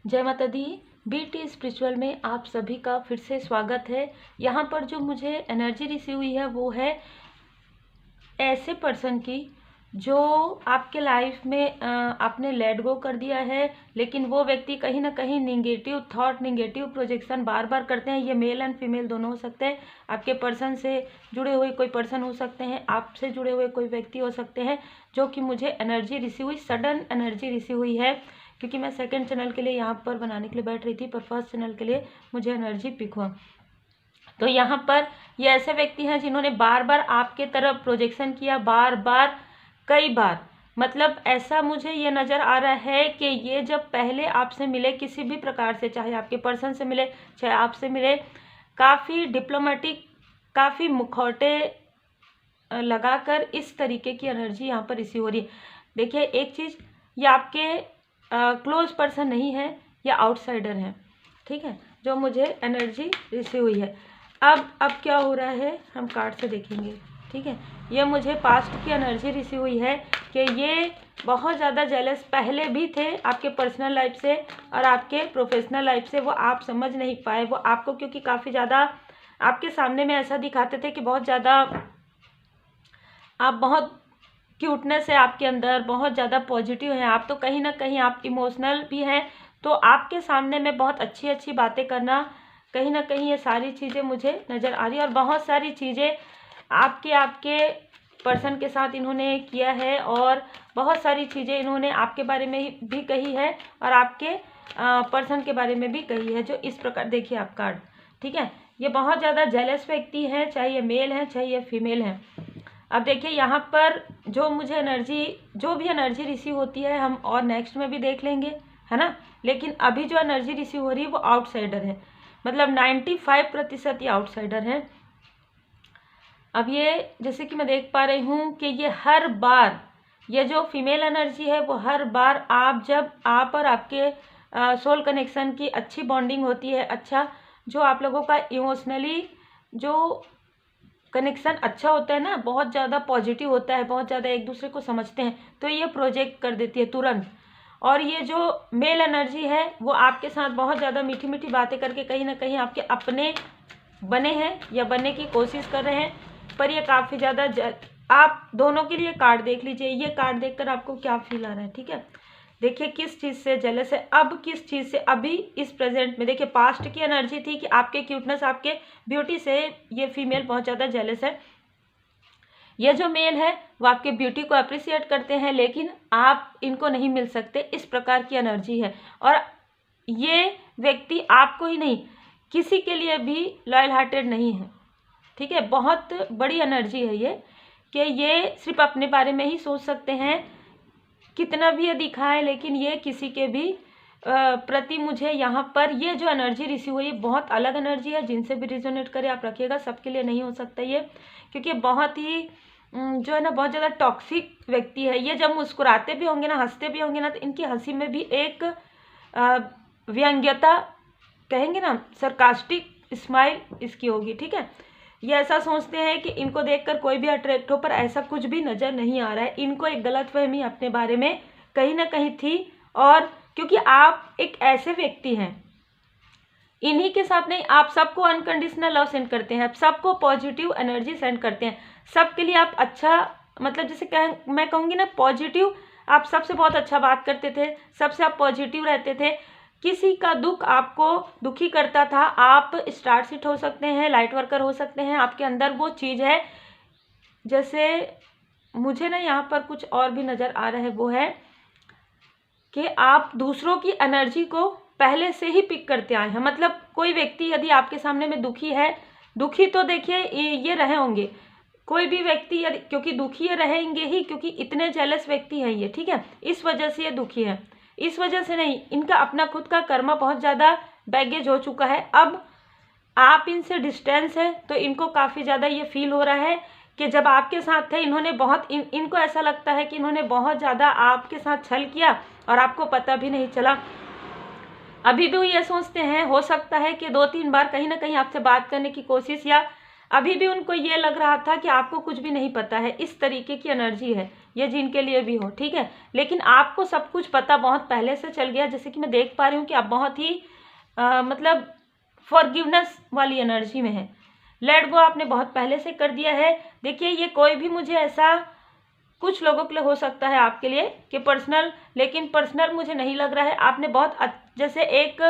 जय माता दी। BT spiritual में आप सभी का फिर से स्वागत है। यहाँ पर जो मुझे एनर्जी रिसीव हुई है वो है ऐसे पर्सन की जो आपके लाइफ में आपने लेट गो कर दिया है, लेकिन वो व्यक्ति कहीं ना कहीं निगेटिव थॉट, निगेटिव प्रोजेक्शन बार बार करते हैं। ये मेल एंड फीमेल दोनों हो सकते हैं। आपके पर्सन से जुड़े हुए कोई पर्सन हो सकते हैं, आपसे जुड़े हुए कोई व्यक्ति हो सकते हैं, जो कि मुझे एनर्जी रिसीव हुई, सडन एनर्जी रिसीव हुई है। क्योंकि मैं सेकंड चैनल के लिए यहाँ पर बनाने के लिए बैठ रही थी, पर फर्स्ट चैनल के लिए मुझे एनर्जी पिक हुआ। तो यहाँ पर ये ऐसे व्यक्ति हैं जिन्होंने बार बार आपके तरफ प्रोजेक्शन किया, बार बार, कई बार। मतलब ऐसा मुझे ये नज़र आ रहा है कि ये जब पहले आपसे मिले किसी भी प्रकार से, चाहे आपके पर्सन से मिले चाहे आपसे मिले, काफ़ी डिप्लोमेटिक, काफ़ी मुखौटे लगाकर इस तरीके की एनर्जी यहाँ पर रिसीव हो रही है। देखिए एक चीज़, ये आपके क्लोज पर्सन नहीं है, या आउटसाइडर है, ठीक है, जो मुझे एनर्जी रिसीव हुई है। अब क्या हो रहा है हम कार्ड से देखेंगे, ठीक है। ये मुझे पास्ट की एनर्जी रिसीव हुई है कि ये बहुत ज़्यादा जेलस पहले भी थे आपके पर्सनल लाइफ से और आपके प्रोफेशनल लाइफ से। वो आप समझ नहीं पाए, वो आपको क्योंकि काफ़ी ज़्यादा आपके सामने में ऐसा दिखाते थे कि बहुत ज़्यादा आप, बहुत क्यूटनेस है आपके अंदर, बहुत ज़्यादा पॉजिटिव हैं आप, तो कहीं ना कहीं आप इमोशनल भी हैं। तो आपके सामने में बहुत अच्छी अच्छी बातें करना, कहीं ना कहीं ये सारी चीज़ें मुझे नज़र आ रही है। और बहुत सारी चीज़ें आपके पर्सन के साथ इन्होंने किया है, और बहुत सारी चीज़ें इन्होंने आपके बारे में भी कही है और आपके पर्सन के बारे में भी कही है। जो इस प्रकार, देखिए आप कार्ड, ठीक है, ये बहुत ज़्यादा जेलस व्यक्ति हैं, चाहे ये मेल हैं चाहे ये फीमेल हैं। अब देखिए यहाँ पर जो मुझे एनर्जी, जो भी एनर्जी रिसीव होती है हम और नेक्स्ट में भी देख लेंगे, है ना। लेकिन अभी जो एनर्जी रिसीव हो रही है वो आउटसाइडर है, मतलब 95% ये आउटसाइडर है। अब ये जैसे कि मैं देख पा रही हूँ कि ये हर बार, ये जो फीमेल एनर्जी है वो हर बार जब आप और आपके सोल कनेक्शन की अच्छी बॉन्डिंग होती है, अच्छा जो आप लोगों का इमोशनली जो कनेक्शन अच्छा होता है ना, बहुत ज़्यादा पॉजिटिव होता है, बहुत ज़्यादा एक दूसरे को समझते हैं, तो ये प्रोजेक्ट कर देती है तुरंत। और ये जो मेल एनर्जी है वो आपके साथ बहुत ज़्यादा मीठी मीठी बातें करके कहीं ना कहीं आपके अपने बने हैं या बनने की कोशिश कर रहे हैं। पर ये काफ़ी ज़्यादा आप दोनों के लिए कार्ड देख लीजिए, ये कार्ड देखकर आपको क्या फील आ रहा है, ठीक है। देखिए किस चीज़ से जेलस है, अब किस चीज़ से, अभी इस प्रेजेंट में। देखिए पास्ट की एनर्जी थी कि आपके क्यूटनेस, आपके ब्यूटी से ये फीमेल बहुत ज़्यादा जेलस है। ये जो मेल है वो आपके ब्यूटी को अप्रिशिएट करते हैं, लेकिन आप इनको नहीं मिल सकते, इस प्रकार की एनर्जी है। और ये व्यक्ति आपको ही नहीं, किसी के लिए भी लॉयल हार्टेड नहीं है, ठीक है। बहुत बड़ी एनर्जी है ये, कि ये सिर्फ अपने बारे में ही सोच सकते हैं, कितना भी ये दिखाए, लेकिन ये किसी के भी प्रति मुझे यहाँ पर ये जो एनर्जी रिसीव हुई बहुत अलग एनर्जी है। जिनसे भी रिजोनेट करे आप रखिएगा, सबके लिए नहीं हो सकता ये, क्योंकि बहुत ही जो है ना बहुत ज़्यादा टॉक्सिक व्यक्ति है। ये जब मुस्कुराते भी होंगे ना, हंसते भी होंगे ना, तो इनकी हंसी में भी एक व्यंग्यता, कहेंगे ना, सरकास्टिक स्माइल इसकी होगी, ठीक है। ये ऐसा सोचते हैं कि इनको देखकर कोई भी अट्रैक्ट हो, पर ऐसा कुछ भी नज़र नहीं आ रहा है। इनको एक गलतफहमी अपने बारे में कहीं ना कहीं थी, और क्योंकि आप एक ऐसे व्यक्ति हैं, इन्हीं के साथ नहीं, आप सबको अनकंडीशनल लव सेंड करते हैं, आप सबको पॉजिटिव एनर्जी सेंड करते हैं, सबके लिए आप अच्छा, मतलब जैसे मैं कहूँगी ना पॉजिटिव, आप सबसे बहुत अच्छा बात करते थे, सबसे आप पॉजिटिव रहते थे। किसी का दुख आपको दुखी करता था, आप स्टार सीट हो सकते हैं, लाइट वर्कर हो सकते हैं, आपके अंदर वो चीज़ है। जैसे मुझे ना यहाँ पर कुछ और भी नज़र आ रहा है, वो है कि आप दूसरों की एनर्जी को पहले से ही पिक करते आए हैं। मतलब कोई व्यक्ति यदि आपके सामने में दुखी है, दुखी तो देखिए ये रहे होंगे, कोई भी व्यक्ति यदि, क्योंकि दुखी ये रहेंगे ही, क्योंकि इतने जेलस व्यक्ति हैं ये, ठीक है, इस वजह से ये दुखी है, इस वजह से नहीं, इनका अपना खुद का कर्मा बहुत ज़्यादा बैगेज हो चुका है। अब आप इनसे डिस्टेंस है तो इनको काफ़ी ज़्यादा ये फील हो रहा है कि जब आपके साथ थे इन्होंने बहुत, इनको ऐसा लगता है कि इन्होंने बहुत ज़्यादा आपके साथ छल किया और आपको पता भी नहीं चला। अभी भी वो ये सोचते हैं, हो सकता है कि 2-3 बार कहीं ना कहीं आपसे बात करने की कोशिश, या अभी भी उनको ये लग रहा था कि आपको कुछ भी नहीं पता है, इस तरीके की एनर्जी है। या जिनके लिए भी हो, ठीक है। लेकिन आपको सब कुछ पता बहुत पहले से चल गया, जैसे कि मैं देख पा रही हूँ कि आप बहुत ही मतलब फॉरगिवनेस वाली एनर्जी में है। लेट गो आपने बहुत पहले से कर दिया है। देखिए ये कोई भी मुझे ऐसा कुछ लोगों के लिए हो सकता है आपके लिए कि पर्सनल, लेकिन पर्सनल मुझे नहीं लग रहा है। आपने बहुत जैसे एक,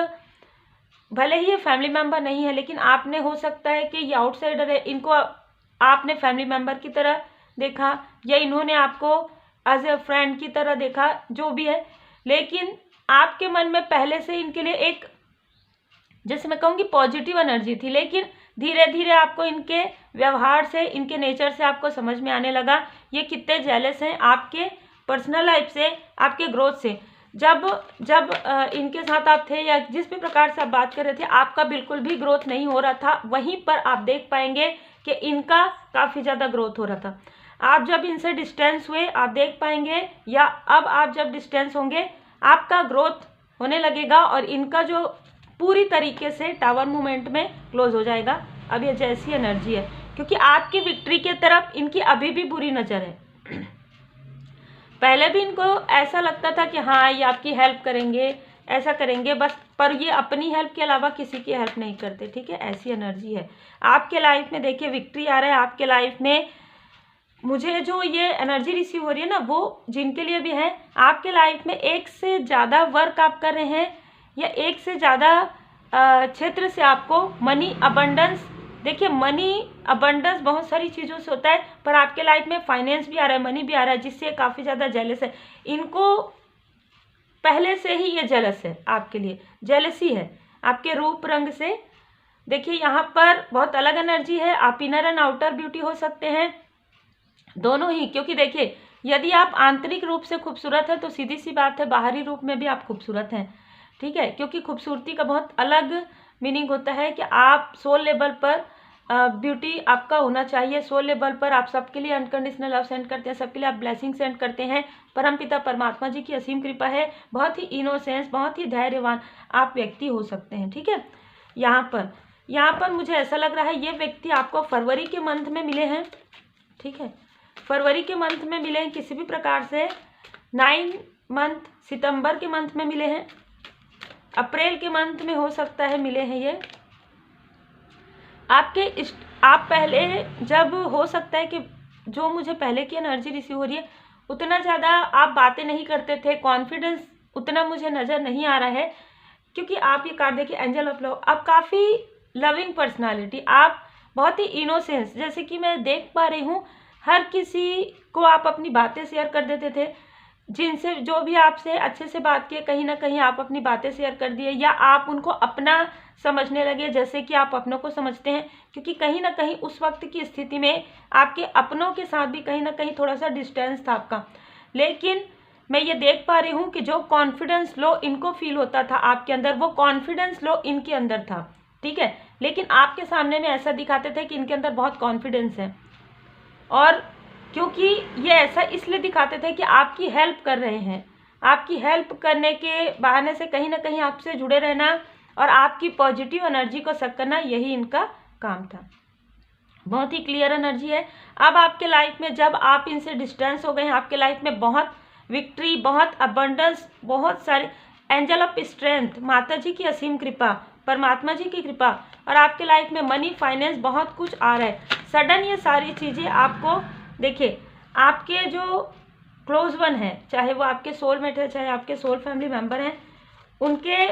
भले ही ये फैमिली मेम्बर नहीं है लेकिन आपने, हो सकता है कि ये आउटसाइडर है, इनको आपने फैमिली मेम्बर की तरह देखा या इन्होंने आपको एज ए फ्रेंड की तरह देखा, जो भी है। लेकिन आपके मन में पहले से इनके लिए एक, जैसे मैं कहूँगी पॉजिटिव एनर्जी थी, लेकिन धीरे धीरे आपको इनके व्यवहार से, इनके नेचर से आपको समझ में आने लगा ये कितने जेलस हैं आपके पर्सनल लाइफ से, आपके ग्रोथ से। जब इनके साथ आप थे या जिस भी प्रकार से आप बात कर रहे थे, आपका बिल्कुल भी ग्रोथ नहीं हो रहा था। वहीं पर आप देख पाएंगे कि इनका काफ़ी ज़्यादा ग्रोथ हो रहा था। आप जब इनसे डिस्टेंस हुए, आप देख पाएंगे, या अब आप जब डिस्टेंस होंगे, आपका ग्रोथ होने लगेगा और इनका जो पूरी तरीके से टावर मूवमेंट में क्लोज हो जाएगा। अब ये जैसी एनर्जी है, क्योंकि आपकी विक्ट्री की तरफ इनकी अभी भी बुरी नज़र है। पहले भी इनको ऐसा लगता था कि हाँ ये आपकी हेल्प करेंगे, ऐसा करेंगे बस, पर ये अपनी हेल्प के अलावा किसी की हेल्प नहीं करते, ठीक है। ऐसी एनर्जी है आपके लाइफ में। देखिए विक्ट्री आ रहा है आपके लाइफ में। मुझे जो ये एनर्जी रिसीव हो रही है ना, वो जिनके लिए भी है, आपके लाइफ में एक से ज़्यादा वर्क आप कर रहे हैं या एक से ज़्यादा क्षेत्र से आपको मनी अबंडेंस, देखिए मनी अबंडेंस बहुत सारी चीज़ों से होता है, पर आपके लाइफ में फाइनेंस भी आ रहा है, मनी भी आ रहा है, जिससे काफ़ी ज़्यादा जेलस है। इनको पहले से ही ये जेलस है, आपके लिए जेलसी है आपके रूप रंग से। देखिए यहाँ पर बहुत अलग एनर्जी है। आप इनर एंड आउटर ब्यूटी हो सकते हैं, दोनों ही, क्योंकि देखिए यदि आप आंतरिक रूप से खूबसूरत है तो सीधी सी बात है बाहरी रूप में भी आप खूबसूरत हैं, ठीक है। क्योंकि खूबसूरती का बहुत अलग मीनिंग होता है कि आप सोल लेवल पर ब्यूटी आपका होना चाहिए। सोल लेवल पर आप सबके लिए अनकंडीशनल लव सेंड करते हैं, सबके लिए आप ब्लेसिंग सेंड करते हैं। परमपिता परमात्मा जी की असीम कृपा है। बहुत ही इनोसेंस, बहुत ही धैर्यवान आप व्यक्ति हो सकते हैं, ठीक है। यहाँ पर मुझे ऐसा लग रहा है ये व्यक्ति आपको फरवरी के मंथ में मिले हैं, ठीक है। फरवरी के मंथ में मिले हैं किसी भी प्रकार से, 9 मंथ, सितंबर के मंथ में मिले हैं, अप्रैल के मंथ में हो सकता है मिले हैं ये आपके आप पहले, जब हो सकता है कि जो मुझे पहले की एनर्जी रिसीव हो रही है, उतना ज़्यादा आप बातें नहीं करते थे, कॉन्फिडेंस उतना मुझे नज़र नहीं आ रहा है। क्योंकि आप ये कार्ड देखिए एंजल ऑफ लव, आप काफ़ी लविंग पर्सनालिटी, आप बहुत ही इनोसेंस, जैसे कि मैं देख पा रही हूँ, हर किसी को आप अपनी बातें शेयर कर देते थे। जिनसे जो भी आपसे अच्छे से बात किए, कहीं ना कहीं आप अपनी बातें शेयर कर दिए, या आप उनको अपना समझने लगे जैसे कि आप अपनों को समझते हैं। क्योंकि कहीं ना कहीं उस वक्त की स्थिति में आपके अपनों के साथ भी कहीं ना कहीं थोड़ा सा डिस्टेंस था आपका। लेकिन मैं ये देख पा रही हूँ कि जो कॉन्फिडेंस लो इनको फील होता था आपके अंदर, वो कॉन्फिडेंस लो इनके अंदर था, ठीक है। लेकिन आपके सामने में ऐसा दिखाते थे कि इनके अंदर बहुत कॉन्फिडेंस है, और क्योंकि ये ऐसा इसलिए दिखाते थे कि आपकी हेल्प कर रहे हैं, आपकी हेल्प करने के बहाने से कहीं ना कहीं आपसे जुड़े रहना और आपकी पॉजिटिव एनर्जी को सक करना, यही इनका काम था। बहुत ही क्लियर एनर्जी है। अब आपके लाइफ में जब आप इनसे डिस्टेंस हो गए हैं, आपके लाइफ में बहुत विक्ट्री, बहुत अबंडेंस, बहुत सारे एंजल ऑफ स्ट्रेंथ, माता जी की असीम कृपा, परमात्मा जी की कृपा, और आपके लाइफ में मनी, फाइनेंस, बहुत कुछ आ रहा है सडन। ये सारी चीज़ें आपको, देखिए आपके जो क्लोज वन है, चाहे वो आपके सोलमेट है, चाहे आपके सोल फैमिली मेम्बर हैं, उनके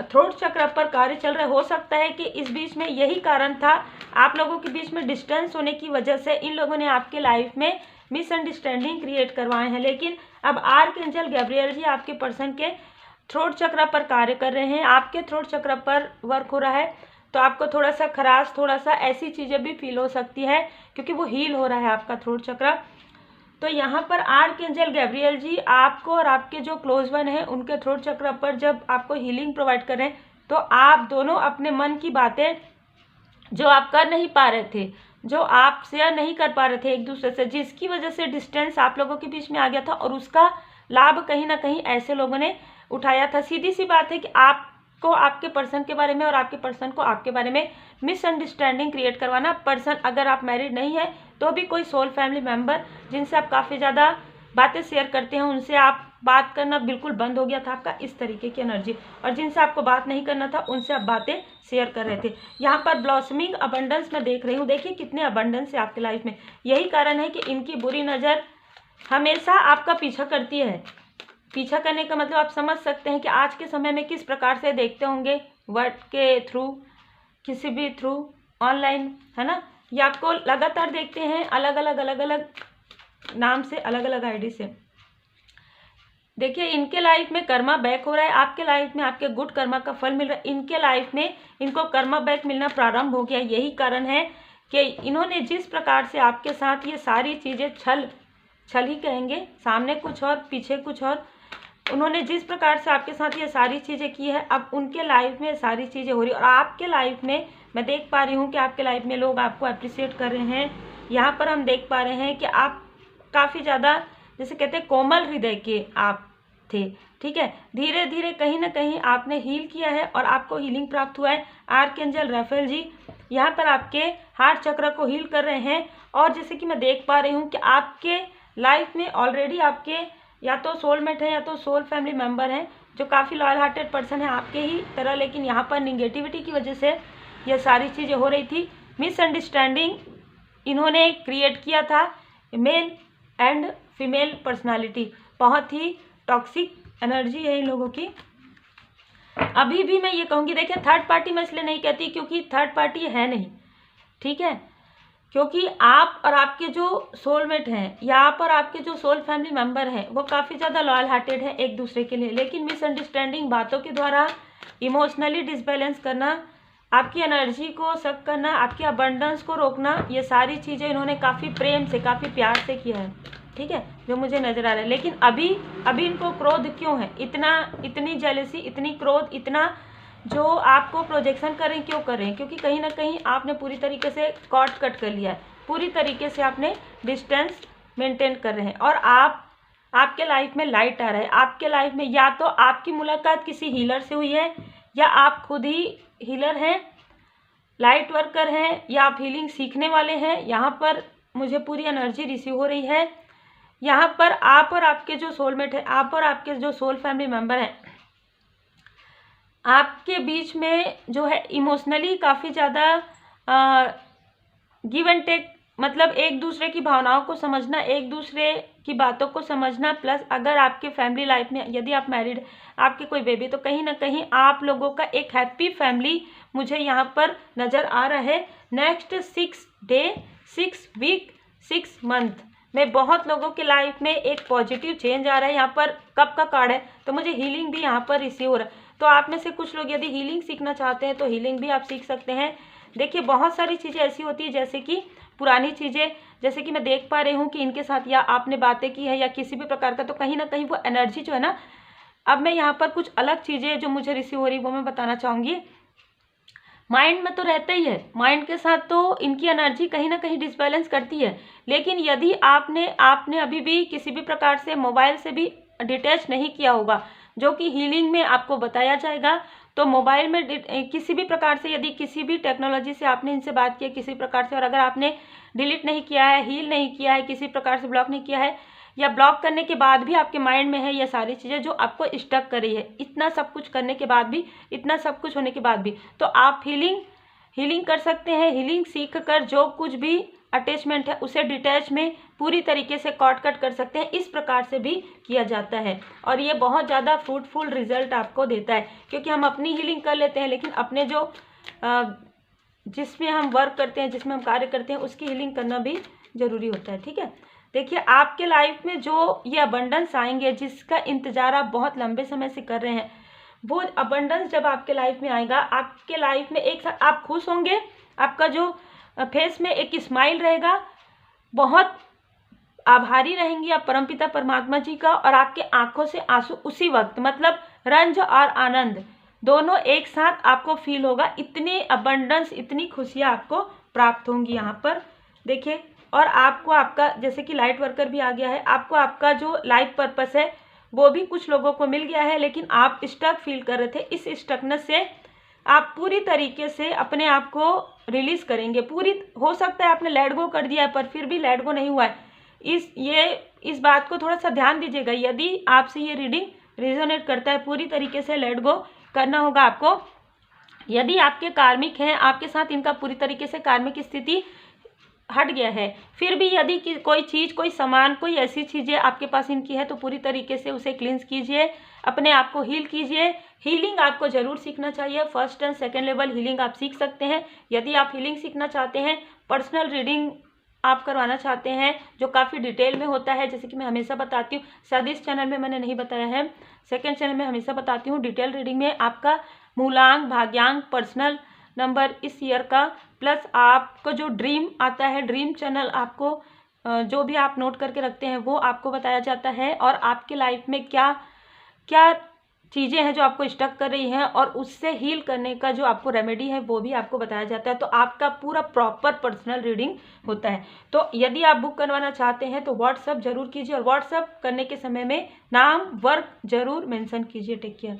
थ्रोट चक्र पर कार्य चल रहा हो सकता है कि इस बीच में यही कारण था, आप लोगों के बीच में डिस्टेंस होने की वजह से इन लोगों ने आपके लाइफ में मिसअंडरस्टैंडिंग क्रिएट करवाए हैं। लेकिन अब आर्कएंजल गैब्रियल जी आपके पर्सन के थ्रोट चक्र पर कार्य कर रहे हैं, आपके थ्रोट चक्र पर वर्क हो रहा है। तो आपको थोड़ा सा खराश, थोड़ा सा ऐसी चीज़ें भी फील हो सकती है, क्योंकि वो हील हो रहा है आपका थ्रोट चक्र। तो यहाँ पर आर्कएंजल गैब्रियल जी आपको और आपके जो क्लोज वन है उनके थ्रोट चक्र पर जब आपको हीलिंग प्रोवाइड कर रहे हैं, तो आप दोनों अपने मन की बातें जो आप कर नहीं पा रहे थे, जो आप शेयर नहीं कर पा रहे थे एक दूसरे से, जिसकी वजह से डिस्टेंस आप लोगों के बीच में आ गया था, और उसका लाभ कहीं ना कहीं ऐसे लोगों ने उठाया था। सीधी सी बात है कि आप को आपके पर्सन के बारे में और आपके पर्सन को आपके बारे में मिसअंडरस्टैंडिंग क्रिएट करवाना। पर्सन, अगर आप मैरिड नहीं है तो भी कोई सोल फैमिली मेम्बर जिनसे आप काफ़ी ज़्यादा बातें शेयर करते हैं, उनसे आप बात करना बिल्कुल बंद हो गया था आपका, इस तरीके की एनर्जी। और जिनसे आपको बात नहीं करना था उनसे आप बातें शेयर कर रहे थे। यहाँ पर ब्लॉसमिंग अबंडेंस मैं देख रही हूँ। देखिए कितने अबंडेंस है आपके लाइफ में। यही कारण है कि इनकी बुरी नज़र हमेशा आपका पीछा करती है। पीछा करने का मतलब आप समझ सकते हैं कि आज के समय में किस प्रकार से देखते होंगे, वर्ड के थ्रू, किसी भी थ्रू, ऑनलाइन, है ना। ये आपको लगातार देखते हैं अलग अलग नाम से, अलग अलग आईडी से। देखिए इनके लाइफ में कर्मा बैक हो रहा है, आपके लाइफ में आपके गुड कर्मा का फल मिल रहा है। इनके लाइफ में इनको कर्मा बैक मिलना प्रारंभ हो गया। यही कारण है कि इन्होंने जिस प्रकार से आपके साथ ये सारी चीज़ें छल ही कहेंगे, सामने कुछ और पीछे कुछ और, उन्होंने जिस प्रकार से आपके साथ ये सारी चीज़ें की है, अब उनके लाइफ में सारी चीज़ें हो रही है। और आपके लाइफ में मैं देख पा रही हूँ कि आपके लाइफ में लोग आपको अप्रिशिएट कर रहे हैं। यहाँ पर हम देख पा रहे हैं कि आप काफ़ी ज़्यादा, जैसे कहते हैं, कोमल हृदय के आप थे, ठीक है। धीरे धीरे कहीं ना कहीं आपने हील किया है और आपको हीलिंग प्राप्त हुआ है। आर्कएंजल राफेल जी यहाँ पर आपके हार्ट चक्र को हील कर रहे हैं। और जैसे कि मैं देख पा रही हूँ कि आपके लाइफ में ऑलरेडी आपके या तो सोलमेट है या तो सोल फैमिली मेम्बर हैं जो काफ़ी लॉयल हार्टेड पर्सन है आपके ही तरह, लेकिन यहाँ पर निगेटिविटी की वजह से ये सारी चीज़ें हो रही थी। मिसअंडरस्टैंडिंग इन्होंने क्रिएट किया था। मेल एंड फीमेल पर्सनालिटी, बहुत ही टॉक्सिक एनर्जी है इन लोगों की। अभी भी मैं ये कहूँगी, देखिए थर्ड पार्टी मैं इसलिए नहीं कहती क्योंकि थर्ड पार्टी है नहीं, ठीक है। क्योंकि आप और आपके जो सोलमेट हैं या आप और आपके जो सोल फैमिली मेंबर हैं वो काफ़ी ज़्यादा लॉयल हार्टेड है एक दूसरे के लिए, लेकिन मिसअंडरस्टैंडिंग, बातों के द्वारा इमोशनली डिसबैलेंस करना, आपकी एनर्जी को सक करना, आपकी अबंडेंस को रोकना, ये सारी चीज़ें इन्होंने काफ़ी प्रेम से, काफ़ी प्यार से किया है, ठीक है, जो मुझे नज़र आ रहा है। लेकिन अभी इनको क्रोध क्यों है, इतनी जेलसी, इतनी क्रोध, इतना जो आपको प्रोजेक्शन कर रहे हैं, क्यों कर रहे हैं? क्योंकि कहीं ना कहीं आपने पूरी तरीके से कॉट कट कर लिया है, पूरी तरीके से आपने डिस्टेंस मेंटेन कर रहे हैं। और आपके लाइफ में लाइट आ रहा है। आपके लाइफ में या तो आपकी मुलाकात किसी हीलर से हुई है या आप खुद ही हीलर हैं, लाइट वर्कर हैं, या आप हीलिंग सीखने वाले हैं। यहाँ पर मुझे पूरी एनर्जी रिसीव हो रही है। यहाँ पर आप और आपके जो सोलमेट है, आप और आपके जो सोल फैमिली मेम्बर हैं, आपके बीच में जो है इमोशनली काफ़ी ज़्यादा गिव एंड टेक, मतलब एक दूसरे की भावनाओं को समझना, एक दूसरे की बातों को समझना। प्लस अगर आपके फैमिली लाइफ में, यदि आप मैरिड, आपके कोई बेबी, तो कहीं ना कहीं आप लोगों का एक हैप्पी फैमिली मुझे यहाँ पर नज़र आ रहा है। नेक्स्ट 6 डे, 6 वीक, 6 मंथ में बहुत लोगों के लाइफ में एक पॉजिटिव चेंज आ रहा है। यहाँ पर कप का कार्ड है तो मुझे हीलिंग भी यहाँ पर रिसीव हो रहा है। तो आप में से कुछ लोग यदि हीलिंग सीखना चाहते हैं तो हीलिंग भी आप सीख सकते हैं। देखिए बहुत सारी चीज़ें ऐसी होती है, जैसे कि पुरानी चीज़ें, जैसे कि मैं देख पा रही हूँ कि इनके साथ या आपने बातें की है या किसी भी प्रकार का, तो कहीं ना कहीं वो एनर्जी जो है ना, अब मैं यहाँ पर कुछ अलग चीज़ें जो मुझे रिसीव हो रही वो मैं बताना चाहूँगी। माइंड में तो रहता ही है, माइंड के साथ तो इनकी एनर्जी कहीं ना कहीं डिसबैलेंस करती है। लेकिन यदि आपने अभी भी किसी भी प्रकार से मोबाइल से भी डिटैच नहीं किया होगा, जो कि हीलिंग में आपको बताया जाएगा, तो मोबाइल में किसी भी प्रकार से, यदि किसी भी टेक्नोलॉजी से आपने इनसे बात की है किसी प्रकार से, और अगर आपने डिलीट नहीं किया है, हील नहीं किया है, किसी प्रकार से ब्लॉक नहीं किया है, या ब्लॉक करने के बाद भी आपके माइंड में है ये सारी चीज़ें जो आपको स्टक कर रही है, इतना सब कुछ करने के बाद भी, इतना सब कुछ होने के बाद भी, तो आप हीलिंग कर सकते हैं। हीलिंग सीख कर जो कुछ भी अटैचमेंट है उसे डिटैच में पूरी तरीके से कट कर सकते हैं। इस प्रकार से भी किया जाता है और ये बहुत ज़्यादा फ्रूटफुल रिजल्ट आपको देता है, क्योंकि हम अपनी हीलिंग कर लेते हैं, लेकिन अपने जो जिसमें हम वर्क करते हैं, जिसमें हम कार्य करते हैं, उसकी हीलिंग करना भी ज़रूरी होता है, ठीक है। देखिए आपके लाइफ में जो ये अबंडेंस आएंगे, जिसका इंतज़ार आप बहुत लंबे समय से कर रहे हैं, वो अबंडेंस जब आपके लाइफ में आएगा, आपके लाइफ में एक साथ आप खुश होंगे, आपका जो फेस में एक स्माइल रहेगा, बहुत आभारी रहेंगी आप परमपिता परमात्मा जी का, और आपके आंखों से आंसू उसी वक्त, मतलब रंज और आनंद दोनों एक साथ आपको फील होगा। इतनी अबंडेंस, इतनी खुशियाँ आपको प्राप्त होंगी यहाँ पर, देखिए। और आपको आपका, जैसे कि लाइट वर्कर भी आ गया है, आपको आपका जो लाइफ पर्पस है वो भी कुछ लोगों को मिल गया है, लेकिन आप स्टक फील कर रहे थे। इस स्टकनेस से आप पूरी तरीके से अपने आप को रिलीज करेंगे। पूरी हो सकता है आपने लेट गो कर दिया है पर फिर भी लेट गो नहीं हुआ है। इस बात को थोड़ा सा ध्यान दीजिएगा। यदि आपसे ये रीडिंग रेजोनेट करता है, पूरी तरीके से लेट गो करना होगा आपको। यदि आपके कार्मिक हैं, आपके साथ इनका पूरी तरीके से कार्मिक स्थिति हट गया है, फिर भी यदि कोई चीज़, कोई सामान, कोई ऐसी चीज़ें आपके पास इनकी है, तो पूरी तरीके से उसे क्लींस कीजिए, अपने आप को हील कीजिए। हीलिंग आपको ज़रूर सीखना चाहिए। First and second level healing आप सीख सकते हैं। यदि आप हीलिंग सीखना चाहते हैं, पर्सनल रीडिंग आप करवाना चाहते हैं जो काफ़ी डिटेल में होता है, जैसे कि मैं हमेशा बताती हूँ, शायद इस चैनल में मैंने नहीं बताया है, सेकेंड चैनल में हमेशा बताती हूँ। डिटेल रीडिंग में आपका मूलांक, भाग्यांक, पर्सनल नंबर इस ईयर का, प्लस आपको जो ड्रीम आता है, ड्रीम चैनल आपको जो भी आप नोट करके रखते हैं वो आपको बताया जाता है, और आपके लाइफ में क्या क्या चीज़ें हैं जो आपको स्टक कर रही हैं और उससे हील करने का जो आपको रेमेडी है वो भी आपको बताया जाता है। तो आपका पूरा प्रॉपर पर्सनल रीडिंग होता है। तो यदि आप बुक करवाना चाहते हैं तो व्हाट्सअप जरूर कीजिए, और व्हाट्सअप करने के समय में नाम, वर्क जरूर मेंशन कीजिए। Take care.